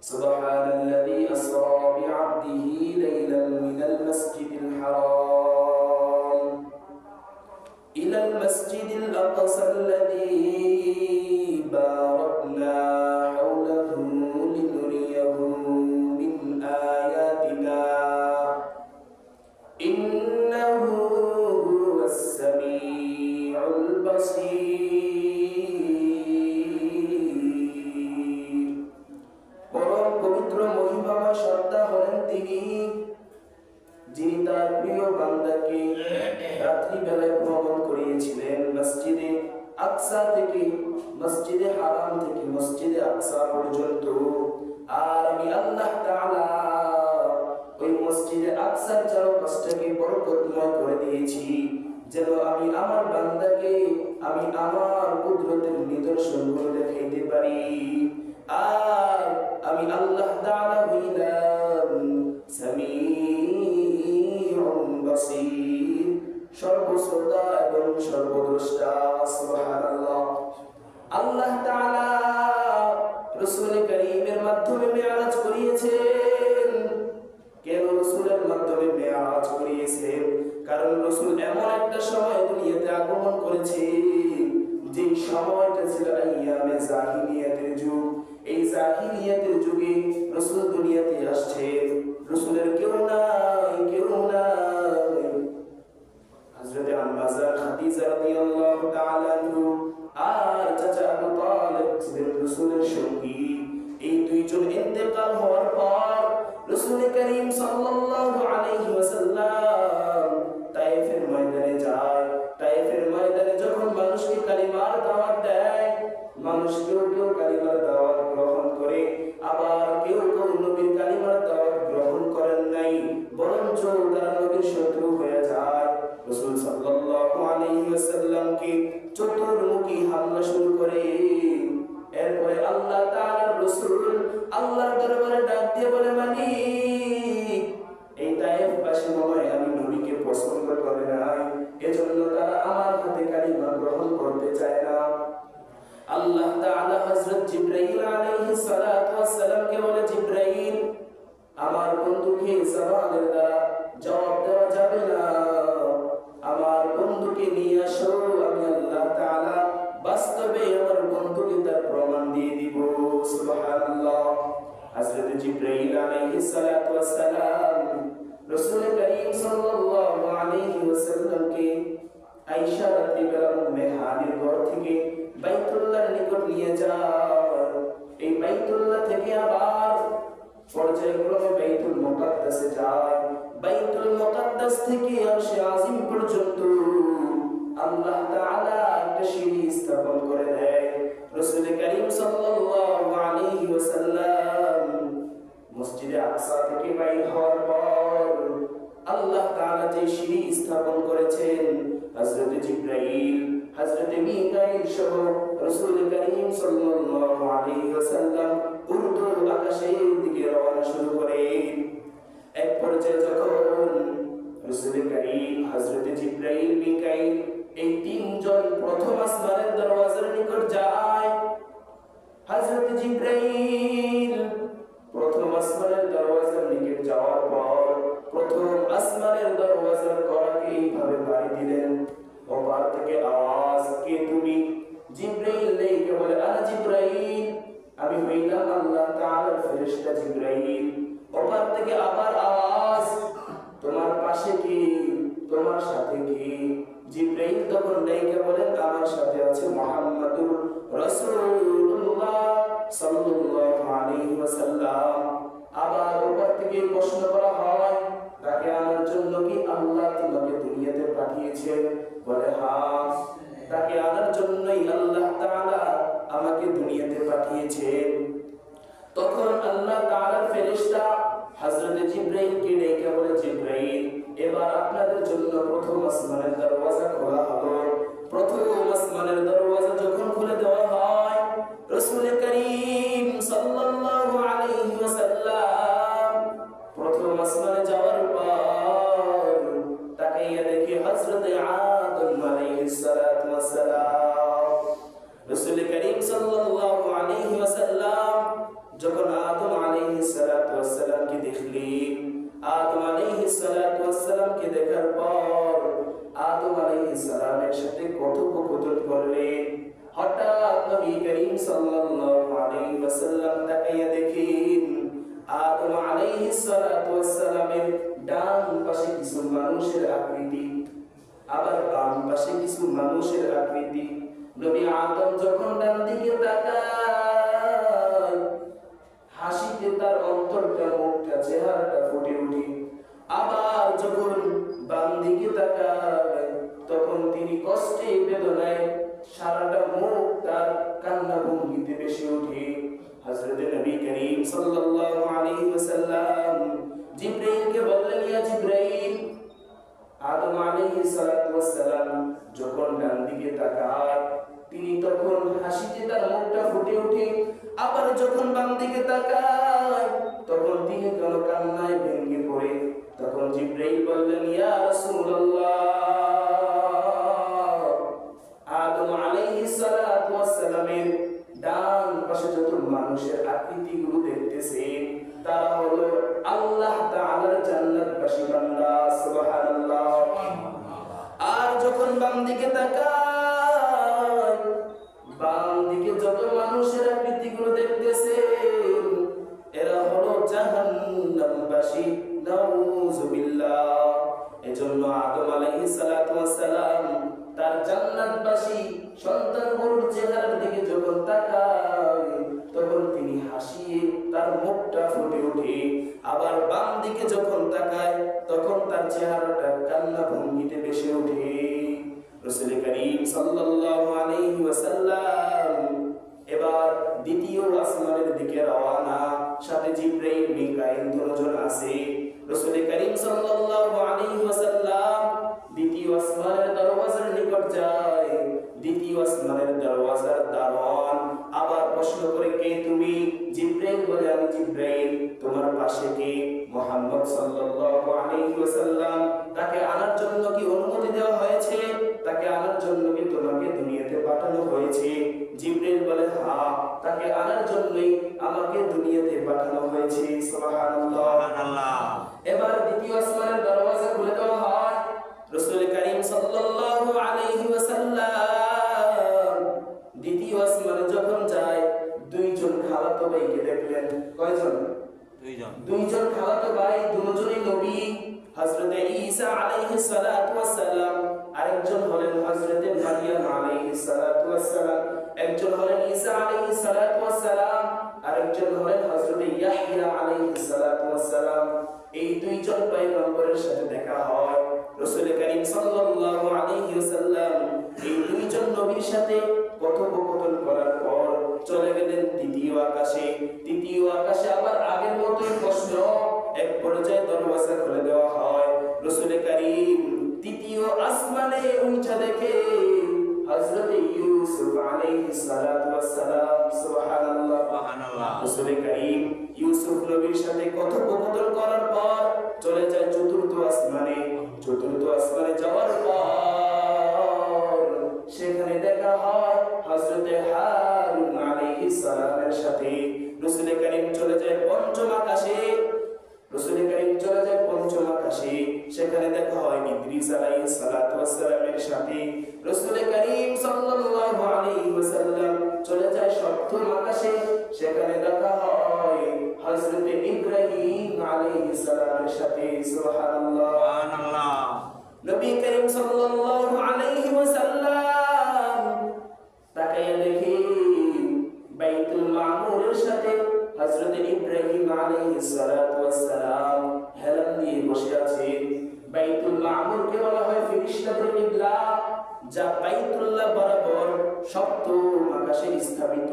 সুবহানাল্লাযী আসরা বি'আবদিহি লাইলান মিনাল মাসজিদিল হারাম ইলাল মাসজিদিল আকসাল্লাযী বারাকনা হাওলাহু লিনুরিয়াহু মিন আয়াতিনা ইন্নাহু হুয়াস সামিউল বাসীর। পরম পবিত্র মহিমাময় সত্তা হলেন তিনি, যিনি তার প্রিয় বান্দাকে রাত্রিবেলায় ভ্রমণ করিয়েছিলেন মসজিদে আকসা থেকে মসজিদে হারাম থেকে মসজিদে আকসা পর্যন্ত। আর আমি আল্লাহ তাআলা ওই মসজিদে আকসার চারপাশটাকে বরকতময় করে দিয়েছি, যেন আমি আমার বান্দাকে আমি আমার কুদরতের নিদর্শনগুলো দেখাইতে পারি। আর আমি আল্লাহ তাআলা হইলাম সামিউন বাসীর, সর্বশ্রোতা এবং সর্বদ্রষ্টা। সুবহানাল্লাহ। আল্লাহ তাআলা রাসূল কারীমের মাধ্যমে মেরাজ করিয়েছেন। কেন রাসূলের মাধ্যমে মেরাজ করিয়েছেন? কারণ রাসূল এমন একটা সময় দুনিয়াতে আগমন করেছে যে সময়টা ছিল আইয়ামে জাহিলিয়াতের যুগ। এই জাহিলিয়াতের যুগে রাসূল দুনিয়াতে আসছে, রাসূলের কেউ নাই। হযরত আম্মা খাদিজা রাদিয়াল্লাহু তাআলা আনহা আর চাচা আবু তালিব ছিলেন রাসূলের সঙ্গী। এই দুইজন ইন্তেকাল হওয়ার পর রাসূল করিম সাল্লাল্লাহু আলাইহি ওয়াসাল্লাম তায়েফের ময়দানে যায়। তায়েফের ময়দানে যখন মানুষকে কালিমার দাওয়াত দেয়, মানুষ কেউ কালিমার দাওয়াত গ্রহণ করে, আবার কেউ নবীর কালিমার দাওয়াত গ্রহণ করেন নাই, বরঞ্চ তারা নবীর শত্রু হয়ে যায়। রাসূল সাল্লাল্লাহু আলাইহি ওয়াসাল্লামকে চতুর্মুখী হামলা শুরু করে। এরপরে আল্লাহ তাআলার রাসূল আল্লাহর দরবারে ডাক দিয়ে বলে, মালিক, এই তায়েফবাসী মনে হয় আমি নবীকে পছন্দ করে নাই, এজন্য তারা আমার হাতে কালিমা গ্রহণ করতে চায় না। আল্লাহ তাআলা হযরত জিবরাইল আলাইহিস সালাতু ওয়াস সালামকে বলে, জিবরাইল, আমার বন্ধুকে জবানের দ্বারা জবাব দেওয়া যাবে না, আমার বন্ধুকে নিয়ে আসো, আমি আল্লাহ তাআলা বাস্তবে আমার বন্ধুকে তার প্রমাণ দিয়ে দিব। সুবহানাল্লাহ। হযরত জিবরাইল আলাইহিস সালাতু ওয়াস সালাম রাসূল করিম সাল্লাল্লাহু আলাইহি ওয়াসাল্লামকে আয়েশা রাদিয়াল্লাহু মেহানির ঘর থেকে বাইতুল্লাহর নিকট নিয়ে যায়। এই বাইতুল্লাহ থেকে আবার পর্যায়ক্রমে বাইতুল মুকাদ্দাসে যায়। বাইতুল মুকাদ্দাস থেকে আরশে আজিম পর্যন্ত আল্লাহ তাআলা একটা সিঁড়ি স্থাপন করে দেয়। রাসূল করিম সাল্লাল্লাহু আলাইহি ওয়াসাল্লাম মসজিদে আকসা থেকে বাইর হওয়ার পর আল্লাহ তাআলা যে সিঁড়ি স্থাপন করেছেন, হযরত জিবরাইল, হযরত মিকাইল সহ রাসূল করিম সাল্লাল্লাহু আলাইহি ওয়াসাল্লাম উর্দু আকাশের দিকে রওনা শুরু করে। এক পর্যায়ে যখন রাসূল করিম, হযরত জিবরাইল, মিকাইল এই তিনজন প্রথম আসমানের দরওয়াজার নিকট যায়, হযরত জিবরাইল প্রথম আসমানের দরওয়াজার নিকট যাওয়ার পর প্রথম আসমানের দরওয়াজার কড়াকে এইভাবে বাড়ি দিলেন। ওপার থেকে আওয়াজ, কে তুমি? জিবরাইল লেখে বলে, আনা জিবরাইল, আমি হইলাম আল্লাহ তাআলার ফেরেশতা জিবরাইল। ওপার থেকে আবার আওয়াজ, তোমার পাশে কি, তোমার সাথে কি? জিবরাইল তখন লেখে বলেন, আমার সাথে আছে মুহাম্মাদুর রাসূলুল্লাহ সাল্লাল্লাহু আলাইহি ওয়াসাল্লাম। আবার ওপার থেকে প্রশ্ন করা হয়, তাকে আনার জন্য কি আল্লাহ তোমাকে দুনিয়াতে পাঠিয়েছেন? বলে, হ্যাঁ, তাকে আনার জন্যই আল্লাহ তাআলা আমাকে দুনিয়াতে পাঠিয়েছেন। তখন আল্লাহ তাআলার ফেরেশতা হযরত জিবরাইলকে ডেকে বলে, জিবরাইল, এবার আপনাদের জন্য প্রথম আসমানের দরওয়াজা খোলা হলো। প্রথম আসমানের দরওয়াজা যখন খুলে দেওয়া হয়, রাসূল করিম সাল্লাল্লাহু আলাইহি ওয়াসাল্লাম প্রথম আসমানে যাওয়ার পর তাকাইয়া দেখে হযরত আদম আলাইহিস সালাতু ওয়াস সালাম। রাসূল করিম সাল্লাল্লাহু আলাইহি ওয়াসাল্লাম যখন আদম আলাইহিস সালাতু ওয়াস সালামকে দেখলেন। আদম আলাইহিস সালাতু ওয়াস সালামকে দেখার পর আদম আলাইহিস সালামের সাথে কথোপকথন করলেন। হঠাৎ নবী করিম সাল্লাল্লাহু আলাইহি ওয়াসাল্লাম তাকাইয়া দেখেন আদম আলাইহিস সালাতু ওয়াস সালামের ডান পাশে কিছু মানুষের আকৃতি, আবার বাম পাশে কিছু মানুষের আকৃতি। নবী আদম যখন ডান দিকে তাকায়, হাসিতে তার অন্তরটা, মুখটা, চেহারাটা ফুটে ওঠে। আবার যখন বাম দিকে তাকায়, তখন তিনি কষ্টে, বেদনায় সারাটা মুখ তার কান্না ভঙ্গিতে ভেসে ওঠে। হযরত নবী করিম সাল্লাল্লাহু আলাইহি ওয়াসাল্লাম জিবরাইলকে বললেন, ইয়া জিবরাইল, আদম আলাইহিস সালাতু ওয়াস সালাম যখন ডান দিকে তাকায়, তিনি তখন হাসিতে তার মুখটা ফুটে ওঠে। আবার যখন বাম দিকে তাকায়, তখন তিনি কোন কান্নায় ভেঙে পড়ে। তখন জিবরাইল বললেন, ইয়া রাসূলুল্লাহ, আদম আলাইহিস সালাতু ওয়াস সালামের ডান পাশে যত মানুষের আকৃতিগুলো দেখতেছেন, তারা হলো আল্লাহ তাআলার জান্নাতবাসী বান্দা। সুবহানাল্লাহ। আর যখন বাম দিকে তাকায়, বাম দিকে যত মানুষের আকৃতিগুলো দেখতেছেন, এরা হলো জাহান্নামবাসী। নাউযুবিল্লাহ। এজন্য আদম আলাইহিস সালাতু ওয়াস সালাম তার জান্নাতবাসী সন্তানগুলোর চেহারার দিকে যখন তাকায়, তখন তিনি হাসিয়ে তার মুখটা ফুটে ওঠে। আবার বাম দিকে যখন তাকায়, তখন তার চেহারাটা কান্না ভঙ্গিতে ভেসে ওঠে। রাসূল করিম সাল্লাল্লাহু আলাইহি ওয়াসাল্লাম এবার দ্বিতীয় আসমানের দিকে রওনা। সাথে জিবরাইল, মিকাইল দুজন আছে। রাসূল করিম সাল্লাল্লাহু আলাইহি ওয়াসাল্লাম দ্বিতীয় আসমানের দরওয়াজার নিকট যায়। দ্বিতীয় আসমানের দরওয়াজার দারোয়ান আবার প্রশ্ন করে, কে তুমি? জিবরাইল বলে, আমি জিবরাইল। তোমার পাশে কে? মুহাম্মদ সাল্লাল্লাহু আলাইহি ওয়াসাল্লাম। তাকে আনার জন্য কি অনুমতি দেওয়া হয়েছে? তাকে আনার জন্য কি তোমাকে দুনিয়াতে পাঠানো হয়েছে? জিবরাইল বলে, হ্যাঁ, তাকে আনার জন্যই আমাকে দুনিয়াতে পাঠানো হয়েছে। সুবহানাল্লাহ। এবার দ্বিতীয় আসমানের দরওয়াজা খুলে দেওয়া হয়। রাসূল করিম সাল্লাল্লাহু আলাইহি ওয়াসাল্লাম দ্বিতীয় আসমানে যখন যায়, দুইজন খালাতো ভাইকে দেখলেন। কয়জন? দুইজন খালাতো ভাই, দুজনই নবী। হযরত ঈসা আলাইহিস সালাতু ওয়াস সালাম, আরেকজন হলেন হযরত মারইয়াম আলাইহিস সালাতু ওয়াস সালাম। একজন হলেন ঈসা আলাইহিস সালাতু ওয়াস সালাম, আরেকজন হলেন হযরত ইয়াহইয়া আলাইহিস সালাতু ওয়াস সালাম। এই দুইজন পয়গম্বরের সাথে দেখা হয়। রাসূল করিম সাল্লাল্লাহু আলাইহি ওয়াসাল্লাম এই দুইজন নবীর সাথে কথোপকথন করার পর চলে গেলেন তৃতীয় আকাশে। তৃতীয় আকাশে আবার আগের মতোই প্রশ্ন। এক পর্যায়ে দরওয়াজা খুলে দেওয়া হয়। রাসূল করিম তৃতীয় আসমানে উঠে দেখে হযরত ইউসুফ আলাইহিস সালাতু ওয়াস সালাম। সুবহানাল্লাহ, সুবহানাল্লাহ। রাসূল করিম ইউসুফ নবীর সাথে কথোপকথন করার পর চলে যায় চতুর্থ আসমানে। চতুর্থ আসমানে যাওয়ার পর সেখানে দেখা হয় হযরত হারুন আলাইহিস সালামের সাথে। রাসূল করিম চলে যায় পঞ্চম আকাশে। রাসূল করিম চলে যায় পঞ্চম আকাশে। সেখানে দেখা হয় ইদ্রিস আলাইহিস সালাতু ওয়াস সালামের সাথে। রাসূল করিম সাল্লাল্লাহু আলাইহি ওয়াসাল্লাম চলে যায় সপ্তম আকাশে। সেখানে দেখা হয় হযরত ইব্রাহিম আলাইহিস সালামের সাথে। সুবহানাল্লাহ, সুবহানাল্লাহ। নবী করিম সাল্লাল্লাহু আলাইহি ওয়াসাল্লাম তাকায় দেখে বাইতুল মামুরের সাথে হযরত ইব্রাহিম আলাইহিস সালাতু ওয়াস সালাম হেলান দিয়ে বসে আছেন। বাইতুল মামুরকে বলা হয় ফেরেশতাদের কিবলা, যা বাইতুল্লাহ বরাবর সপ্তম আকাশে স্থাপিত।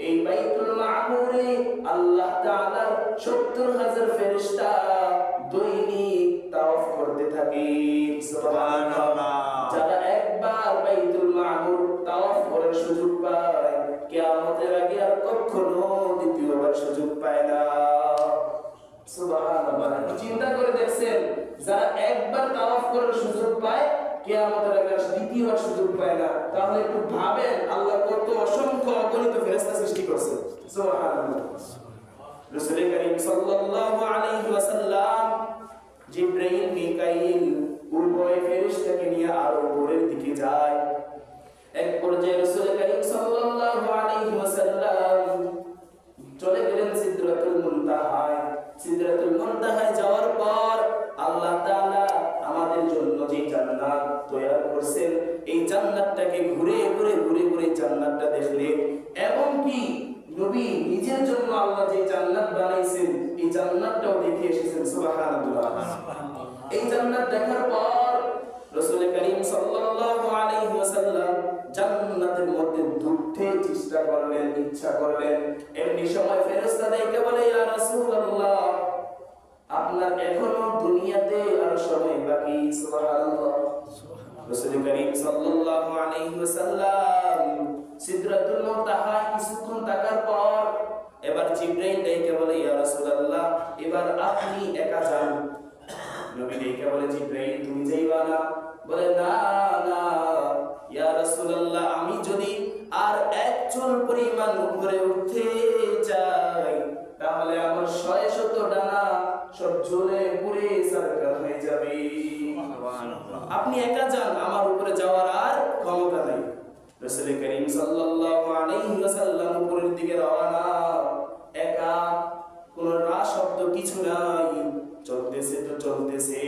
এই বাইতুল মামুরে আল্লাহ তাআলা ৭০,০০০ ফেরেশতা দৈনিক তাওয়াফ করতে থাকে। সুবহানাল্লাহ। যারা একবার বাইতুল মামুর তাওয়াফ করার সুযোগ পায়, কিয়ামতের আগে আর কখনো দ্বিতীয়বার সুযোগ পায় না। সুবহানাল্লাহ। চিন্তা করে দেখছেন, যারা একবার তাওয়াফ করার সুযোগ পায়, কিয়ামতের আগে দ্বিতীয়বার সুযোগ পায় না। তাহলে একটু ভাবেন আল্লাহ কত অসংখ্য অগণিত ফেরেশতা সৃষ্টি করেছেন। সুবহানাল্লাহ। রাসূল করিম সাল্লাল্লাহু আলাইহি ওয়াসাল্লাম জিবরাইল মিকাইল উভয় ফেরেশতাকে নিয়ে আরো উপরের দিকে যায়। এক পর্যায়ে রাসূল করিম সাল্লাল্লাহু আলাইহি ওয়াসাল্লাম চলে গেলেন সিদরাতুল মুনতাহায়। সিদরাতুল মুনতাহায় যাওয়ার পর আল্লাহ তাআলা আমাদের জন্য যে জান্নাত তৈরি করেছেন, এই জান্নাতটাকে ঘুরে ঘুরে জান্নাতটা দেখলেন। এবং কি নবী নিজের জন্য আল্লাহ যে জান্নাত বানাইছেন, এই জান্নাতটাও দেখে এসেছেন। সুবহানাল্লাহ। এই জান্নাত দেখার পর রাসূল করিম সাল্লাল্লাহু আলাইহি ওয়াসাল্লাম জান্নাতের মধ্যে ঢুকতে চেষ্টা করলেন, ইচ্ছা করলেন। এমনি সময় ফেরেশতাদেরকে বলে, ইয়া রাসূলুল্লাহ, আপনার এখনো দুনিয়াতে আর সময় বাকি। সুবহানাল্লাহ। রাসূল করিম সাল্লাল্লাহু আলাইহি ওয়াসাল্লাম সিদরাতুল মুনতাহায় কিছুক্ষণ থাকার পর এবার জিবরাইল ডেকে বলে, ইয়া রাসূলুল্লাহ, এবার আপনি একা যান। নবী ডেকে বলে, জিবরাইল তুমি যাইবা না? বলে, না না ইয়া রাসূলুল্লাহ, আমি যদি আর এক চুল পরিমাণ উপরে উঠতে চাই তাহলে আমার 600 ডানা সব জ্বলে পুড়ে ছারখার হয়ে যাবে। আপনি একা যান, আমার উপরে যাওয়ার আর ক্ষমতা নাই। রাসূল করিম সাল্লাল্লাহু আলাইহি ওয়াসাল্লাম উপরের দিকে রওনা, একা, কোনো শব্দ কিছু নাই, চলতেছে তো চলতেছে।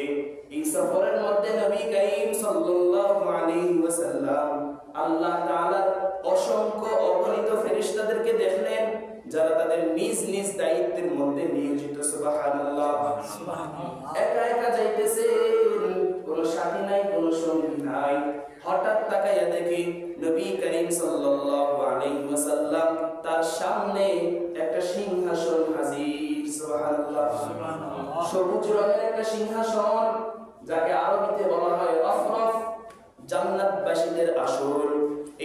এই সফরের মধ্যে নবী করিম সাল্লাল্লাহু আলাইহি ওয়াসাল্লাম আল্লাহ তাআলার অসংখ্য অগণিত ফেরেশতাদেরকে দেখলেন, যারা তাদের নিজ নিজ দায়িত্বের মধ্যে নিয়োজিত। সুবহানাল্লাহ। একা একা যাইতেছেন, কোনো সাথী নাই, কোনো সঙ্গী নাই। হঠাৎ তাকাইয়া দেখি নবী করিম সাল্লাল্লাহু আলাইহি ওয়াসাল্লাম তার সামনে একটা সিংহাসন হাজির। সুবহানাল্লাহ। সবুজ রঙের একটা সিংহাসন, যাকে আরবিতে বলা হয় রফরফ, জান্নাতবাসীদের আসন।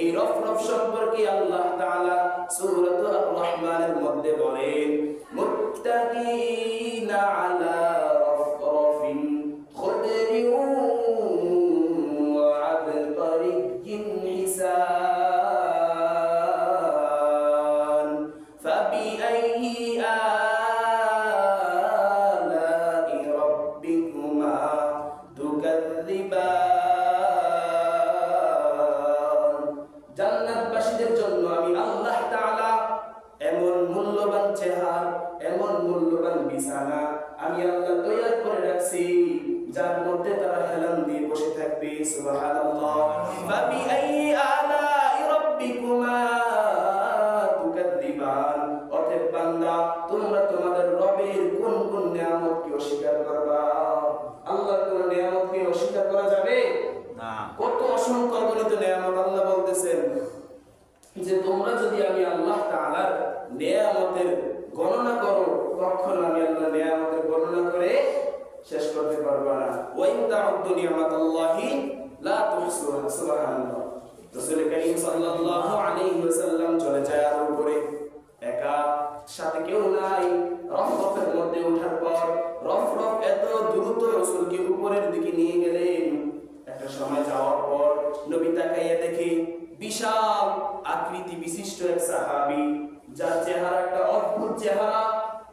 এই রফরফ সম্পর্কে আল্লাহ তাআলা সূরা আর-রহমানের মধ্যে বলেন, মুত্তাকিনা আলা রফরফিন খুদরিন ওয়া আবকারিয়্যিন হিসান ফাবিআইয়ি আলা'i রাব্বিকুমা তুকাযযিবান। জান্নাতবাসীদের জন্য আমি আল্লাহ তাআলা এমন মূল্যবান চেহারা, এমন মূল্যবান বিছানা আমি আল্লাহ তৈরি করে রাখছি, যার মধ্যে তারা হেলান দিয়ে বসে থাকবে। সুবহানাল্লাহ। ফাবিআইয়ি আলা'i রাব্বিকুমা তুকাযযিবান। অতএব বান্দা, তোমরা তোমাদের রবের কোন কোন নিয়ামতকে অস্বীকার করবা? আল্লাহর কোন নিয়ামতকে অস্বীকার করা যাবে না। কত অসংখ্য অগণিত নিয়ামত আল্লাহ বলতেছেন যে তোমরা যদি আমি আল্লাহ তাআলার নিয়ামতের গণনা করো, কখনো আমি আল্লাহ নিয়ামতের গণনা করে শেষ করতে পারবো না। ওয়া ইন তাউদ্দু নি'মাতাল্লাহি লা তুহসুহা। সুবহানাল্লাহ। রাসূল করিম সাল্লাল্লাহু আলাইহি ওয়াসাল্লাম চলে যায় আর উপরে, একা, সাথে কেউ নাই। রফরফের মধ্যে ওঠার পর রফরফ এত দ্রুত রাসূলকে উপরের দিকে নিয়ে গেলেন। একটা সময় যাওয়ার পর নবী তাকাইয়া দেখে বিশাল আকৃতি বিশিষ্ট এক সাহাবী, যার চেহারা একটা অদ্ভুত চেহারা,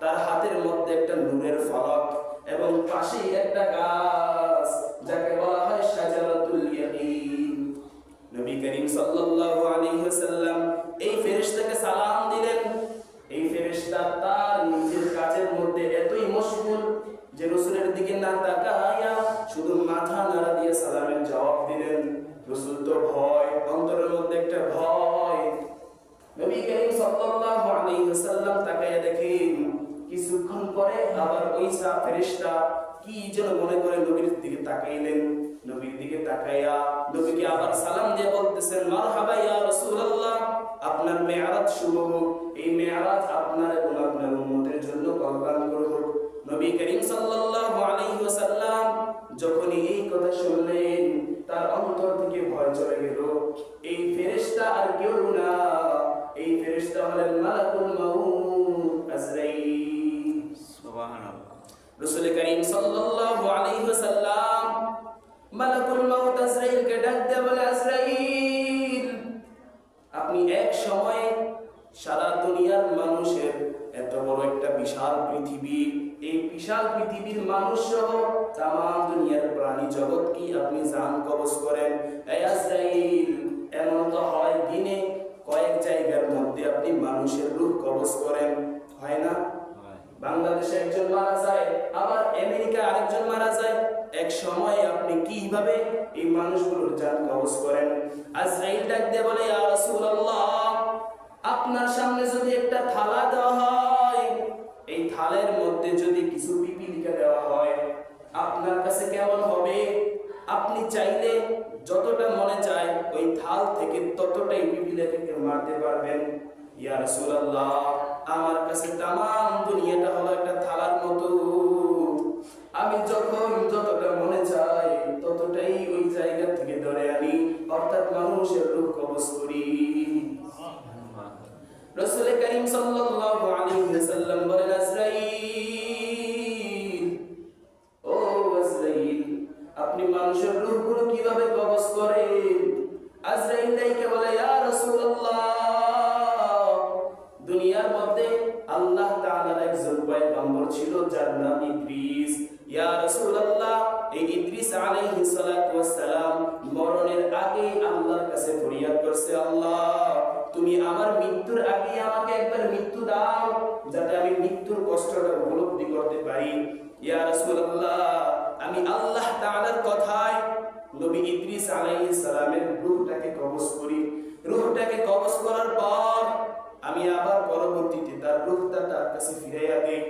তার হাতের মধ্যে একটা নূরের ফলক এবং পাশেই একটা গাছ, যাকে বলা হয় শাজারাতুল ইয়াকিন। নবী করিম সাল্লাল্লাহু আলাইহি ওয়াসাল্লাম এই ফেরেশতাকে সালাম দিলেন। এই ফেরেশতা তার নিজের কাজের মধ্যে এতই মশগুল যে রাসূলের দিকে না তাকায়া শুধু মাথা নাড়া দিয়ে সালামের জবাব দিলেন। রাসূল তো ভয়, অন্তরের মধ্যে একটা ভয়। নবী করিম সাল্লাল্লাহু আলাইহি ওয়াসাল্লাম তাকায়া দেখেন, কিছুক্ষণ পরে আবার ওই ফেরেশতা কি যেন মনে করে নবীর দিকে তাকাইলেন। নবীর দিকে তাকায়া নবীকে আবার সালাম দিয়ে বলতেছেন, মারহাবা ইয়া রাসূলুল্লাহ, আপনার মেরাজ শুভ হোক। এই মেরাজ আপনার এবং আপনার উম্মতের জন্য কল্যাণকর হোক। নবী করিম সাল্লাল্লাহু আলাইহি ওয়াসাল্লাম যখনই এই কথা শুনলেন, তার অন্তর থেকে ভয় চলে গেল। এই ফেরেশতা আর কেউ না, এই ফেরেশতা হলেন মালাকুল মাউত আজরাইল। সুবহানাল্লাহ। রাসূল করিম সাল্লাল্লাহু আলাইহি ওয়াসাল্লাম মালাকুল মাউত আজরাইলকে ডাক দিয়ে বলে, আজরাইল, আপনি এক সময়ে সারা দুনিয়ার মানুষের এত বড় একটা বিশাল পৃথিবী, এই বিশাল পৃথিবীর মানুষ সহ তাম দুনিয়ার প্রাণী জগৎ কি আপনি জান কবজ করেন। এই আজরাইল, এমন তো হয় দিনে কয়েক জায়গার মধ্যে আপনি মানুষের রূহ কবজ করেন, হয় না? বাংলাদেশে একজন মারা যায়, আবার আমেরিকা আরেকজন মারা যায়। এক সময় আপনি কিভাবে এই মানুষগুলোর জান কবজ করেন? আজরাইল ডাক দিয়ে বলে, ইয়া রাসূলুল্লাহ, আপনার সামনে যদি একটা থালা দেওয়া হয়, এই থালের মধ্যে যদি কিছু পিপিলিকা দেওয়া হয়, আপনার কাছে কেমন হবে? আপনি চাইলে যতটা মনে চায় ওই থাল থেকে ততটাই পিপিলিকাকে মারতে পারবেন। ইয়া রাসূলুল্লাহ, আমার কাছে তাম দুনিয়াটা হলো একটা থালার মতো, আমি যখন যতটা মনে চাই ততটাই ওই জায়গা থেকে ধরে আনি, অর্থাৎ মানুষের রূহ কবজ করি। রাসূল করিম সাল্লাল্লাহু আলাইহি ওয়াসাল্লাম বলেন, আজরাইল, ও আজরাইল, আপনি মানুষের রূহগুলো কিভাবে কবজ করেন? আজরাইল ডাইকে বলে, ইয়া রাসূলুল্লাহ, দুনিয়ার মধ্যে আল্লাহ তাআলার একজন পয়গম্বর ছিল যার নাম ইদ্রিস। ইয়া রাসূলুল্লাহ, এই ইদ্রিস আলাইহিস সালাতু ওয়াস সালাম মরণের আগে আল্লাহর কাছে ফরিয়াদ করছে, আল্লাহ তুমি আমার মৃত্যুর আগে আমাকে একবার মৃত্যু দাও, যাতে আমি মৃত্যুর কষ্টটা উপলব্ধি করতে পারি। ইয়া রাসূলুল্লাহ, আমি আল্লাহ তাআলার কথায় নবী ইদ্রিস আলাইহিস সালামের রূহটাকে কবজ করি। রূহটাকে কবজ করার পর আমি আবার পরবর্তীতে তার রূহটা তার কাছে ফিরাইয়া দেই।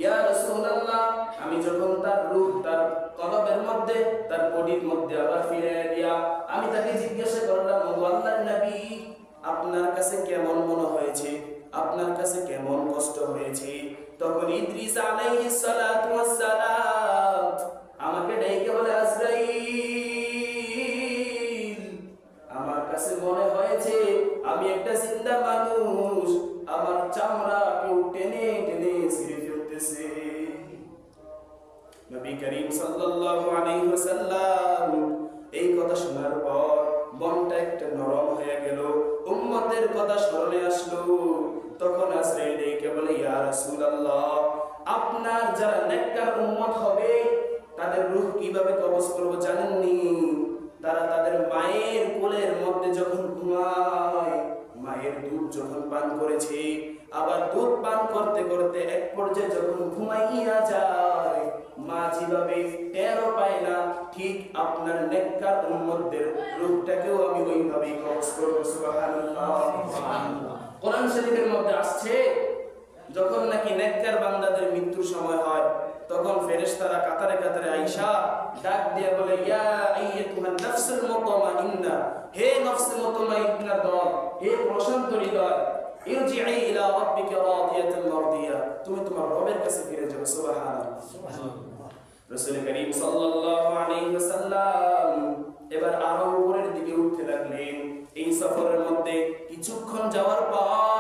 ইয়া রাসূলুল্লাহ, আমি যখন তার রূহ তার কলবের মধ্যে, তার বডির মধ্যে আবার ফিরাইয়া দিয়া আমি তাকে জিজ্ঞাসা করলাম, ও আল্লাহর নবী, আপনার কাছে কেমন মনে হয়েছে? আপনার কাছে কেমন কষ্ট হয়েছে? তখন ইদ্রিস আলাইহিস সালাতু ওয়াস সালাম আমাকে ডেকে বলে, আজরাইল, আমার কাছে মনে হয়েছে আমি একটা জিন্দা মানুষ, আমার চামড়া কেউ টেনে টেনে ছিঁড়ে ফেলতেছে। নবী করিম সাল্লাল্লাহু আলাইহি ওয়াসাল্লাম এই কথা শোনার পর মনটা একটা নরম হয়ে গেল, উম্মতের কথা স্মরণে আসলো। তখন আজরাইল ডেকে বলে, ইয়া রাসূলুল্লাহ, আপনার যারা নেককার উম্মত হবে তাদের রূহ কিভাবে কবজ করব জানেননি? তারা তাদের মায়ের কোলের মধ্যে যখন ঘুমায়, মায়ের দুধ যখন পান করেছে, আবার দুধ পান করতে করতে এক পর্যায়ে যখন ঘুমাইয়া যায়, মা যেভাবে টেরও পায় না, ঠিক আপনার নেককার উম্মতদের রূহটাকেও আমি ওইভাবেই কবজ করব। সুবহানাল্লাহ। কোরআন শরীফের মধ্যে আসছে, যখন নাকি নেককার বান্দাদের মৃত্যুর সময় হয়, তখন ফেরেশতারা কাতারে কাতারে আয়েশা ডাক দিয়ে বলে, ইয়া আইয়াতুহান নাফসুল মুতমাইন্না, হে নফস মুতমাইন্না দল, হে প্রশান্ত হৃদয়, ইরজিই ইলা রাব্বিকা রাদিয়াতান মারদিয়া, তুমি তোমার রবের কাছে ফিরে যাও। সুবহানাল্লাহ। রাসূল করিম সাল্লাল্লাহু আলাইহি ওয়াসাল্লাম এবার আরো উপরের দিকে উঠতে লাগলেন। এই সফরের মধ্যে কিছুক্ষণ যাওয়ার পর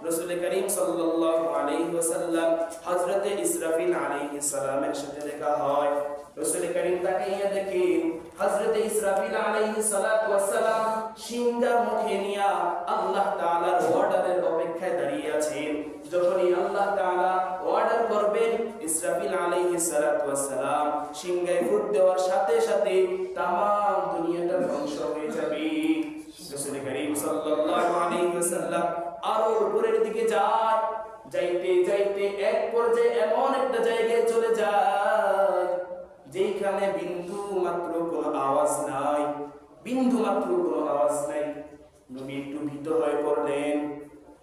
রাসূল করিম সাল্লাল্লাহু আলাইহি ওয়াসাল্লাম হযরতে ইসরাফিল আলাইহিস সালামের সাথে দেখা হয়। রাসূল করিম তাকিয়ে দেখেন হযরতে ইসরাফিল আলাইহিস সালাতু ওয়াস সালাম সিংহার মুখে নিয়ে আল্লাহ তাআলার অর্ডারের অপেক্ষায় দাঁড়িয়ে আছেন। যখনই আল্লাহ তাআলা অর্ডার করবেন, ইসরাফিল আলাইহিস সালাতু ওয়াস সালাম সিংহায় ফুঁক দেওয়ার সাথে সাথে তামাম দুনিয়াটা ধ্বংস হয়ে যাবে। রাসূল করিম সাল্লাল্লাহু আলাইহি ওয়াসাল্লাম আরো উপরের দিকে যায়, যাইতে যাইতে এক পর্যায়ে এমন একটা জায়গায় চলে যায় যেখানে বিন্দু মাত্র কোনো আওয়াজ নাই, বিন্দু মাত্র কোনো আওয়াজ নাই। নবী একটু ভীত হয়ে পড়লেন।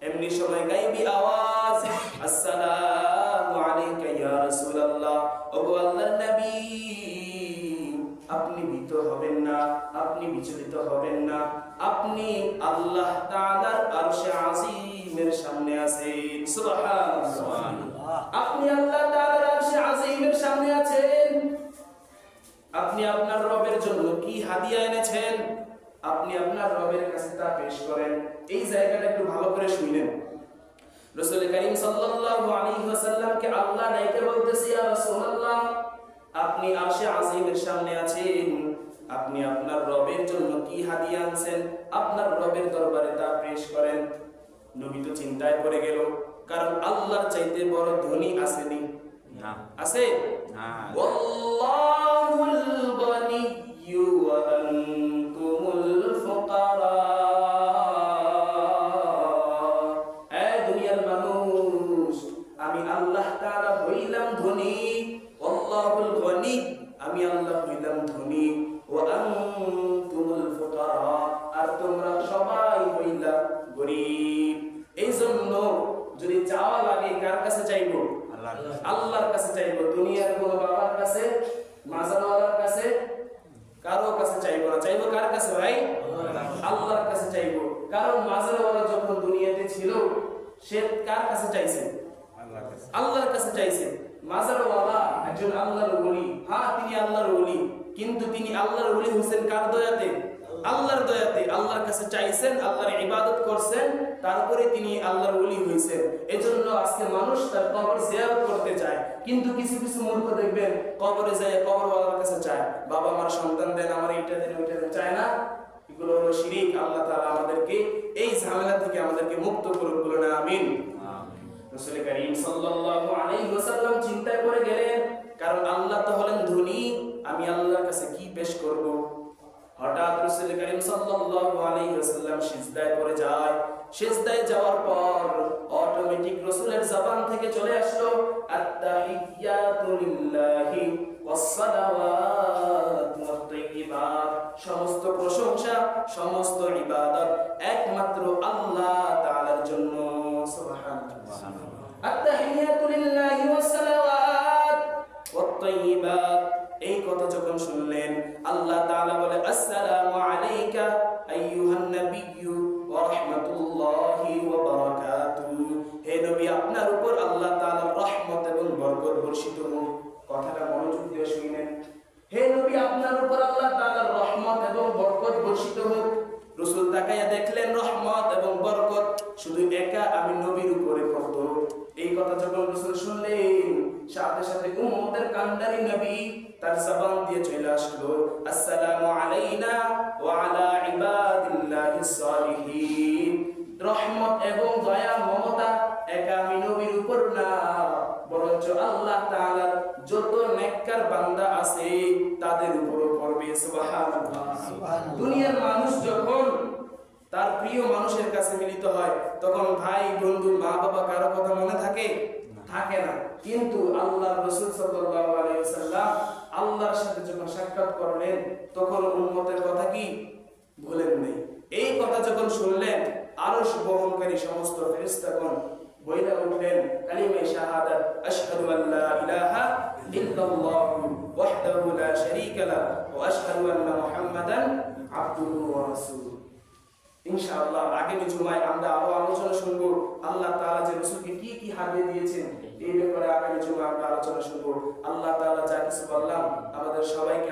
এমনি সময় গায়বী আওয়াজ, আসসালামু আলাইকা ইয়া রাসূলুল্লাহ, ওগো আল্লাহর নবী, আপনি ভীত হবেন না, আপনি বিচলিত হবেন না, আপনি আল্লাহ তাআলার আরশে আজিমের সামনে আছেন। সুবহানাল্লাহ। আপনি আল্লাহ তাআলার আরশে আজিমের সামনে আছেন। আপনি আপনার রবের জন্য কি হাদিয়া এনেছেন, আপনি আপনার রবের কাছে তা পেশ করেন। এই জায়গাটা একটু ভালো করে শুনেন। রাসূল করিম সাল্লাল্লাহু আলাইহি ওয়াসাল্লামকে আল্লাহ ডাইকে বলতেছে, ইয়া রাসূলুল্লাহ, আপনি আরশে আজিমের সামনে আছেন, আপনি আপনার রবের জন্য কি হাদিয়া আনছেন, আপনার রবের দরবারে তা পেশ করেন। নবী তো চিন্তায় পড়ে গেল, কারণ আল্লাহর চাইতে বড় ধনী আসেনি, না আছে? না ওয়াল্লাহুল গনিয়্যু ওয়া আনতুমুল ফুকারা। এই দুনিয়ার মানুষ, আমি আল্লাহ তাআলা হইলাম ধনী। ওয়াল্লাহুল গনি, আমি আল্লাহ হইলাম ধনী। ওয়া আনতুমুল ফুকারা, আর তোমরা সবাই হইলা গরীব। এই জন্য যদি চাওয়া লাগে কার কাছে চাইবো? আল্লাহর কাছে চাইবো। দুনিয়ার কোনো বাবার কাছে, মাজারওয়ালার কাছে, কারো কাছে চাইবো না। চাইবো কার কাছে ভাই? আল্লাহর কাছে চাইবো। কারণ মাজারওয়ালা যখন দুনিয়াতে ছিল, সে কার কাছে চাইছে? আল্লাহর কাছে চাইছে। মাজারওয়ালা একজন আল্লাহর ওলি, হ্যাঁ তিনি আল্লাহর ওলি, কিন্তু তিনি আল্লাহর ওলি হোসেন কার দয়াতে? আল্লাহর দয়াতে। আল্লাহর কাছে চাইছেন, আল্লাহর ইবাদত করছেন, তারপরে তিনি আল্লাহর ওলি হইছেন। এজন্য আজকে মানুষ তার কবর জিয়ারত করতে চায়, কিন্তু কিছু কিছু মূর্খ দেখবেন কবরে যায় কবরওয়ালার কাছে চায়, বাবা আমার সন্তান দেন, আমার এইটা দেন, ওইটা দেন, চায় না। এগুলো হলো শিরক। আল্লাহ তাআলা আমাদেরকে এই ঝামেলা থেকে আমাদেরকে মুক্ত করুন, বলুন আমিন। রাসূল করিম সাল্লাল্লাহু আলাইহি ওয়াসাল্লাম চিন্তা করে গেলেন, কারণ আল্লাহ তো হলেন ধনী, আমি আল্লাহর কাছে কি পেশ করব? হঠাৎ রাসূল করিম সাল্লাল্লাহু আলাইহি ওয়াসাল্লাম সিজদায় পড়ে যায়। সিজদায় যাওয়ার পর অটোমেটিক রাসূলের জবান থেকে চলে আসলো আত-তাহিয়াতু লিল্লাহি ওয়াস-সালাওয়াতু ওয়াত-তাইয়্যিবাত। সমস্ত প্রশংসা, সমস্ত ইবাদত একমাত্র আল্লাহ তাআলার জন্য। সুবহানাল্লাহ। আত-তাহিয়াতু লিল্লাহি ওয়াস-সালাওয়াত ওয়াত-তাইয়্যিবাত, এই কথা যখন শুনলেন, আল্লাহ তাআলা বলে আসসালামু আলাইকা আইয়ুহান নাবিয়্যু ওয়া রাহমাতুল্লাহি ওয়া বারাকাতুহু। হে নবী, আপনার উপর আল্লাহ তাআলার রহমত এবং বরকত বর্ষিত হোক। কথাটা মনোযোগ দিয়ে শুনেন। হে নবী, আপনার উপর আল্লাহ তাআলার রহমত এবং বরকত বর্ষিত হোক। রাসূল তাকায়া দেখলেন রহমত এবং বরকত শুধু একা আমি নবীর উপরে পড়ত। এই কথা যখন রাসূল শুনলেন, সাথে সাথে উম্মতের কান্ডারি নবী তার জবান দিয়ে চলে আসলো আসসালামু আলাইনা ওয়া আলা ইবাদিল্লাহিস সালিহিন। রহমত এবং দয়া মমতা একা আমি নবীর উপর না, বরঞ্চ আল্লাহ তাআলার যত নেককার বান্দা আছে তাদের উপরও পড়বে। সুবহানাল্লাহ। দুনিয়ার মানুষ যখন তার প্রিয় মানুষের কাছে মিলিত হয়, তখন ভাই, বন্ধু, মা, বাবা কারো কথা মনে থাকে? থাকে না। কিন্তু আল্লাহর রাসূল সাল্লাল্লাহু আলাইহি ওয়াসাল্লাম আল্লাহর সাথে যখন সাক্ষাৎ করলেন, তখন উম্মতের কথা কি ভুলেন নাই। এই কথা যখন শুনলেন, আরশ বহনকারী সমস্ত ফেরেশতাগণ বইলা উঠলেন কালিমা শাহাদাত, আশহাদু আল্লা ইলাহা ইল্লাল্লাহু ওয়াহদাহু লা শারীকা লাহু ওয়া আশহাদু আন্না মুহাম্মাদান আবদুহু ওয়া রাসূলুহু। ইনশাআল্লাহ আগামী জুমায় আমরা আরো আলোচনা শুনবো আল্লাহ তাআলা যে রাসূলকে কি কি হাদিয়া দিয়েছেন, এই ব্যাপারে আগামী জুমায় আমরা আলোচনা শুনবো। আল্লাহ তাআলা যা কিছু বললাম আমাদের সবাইকে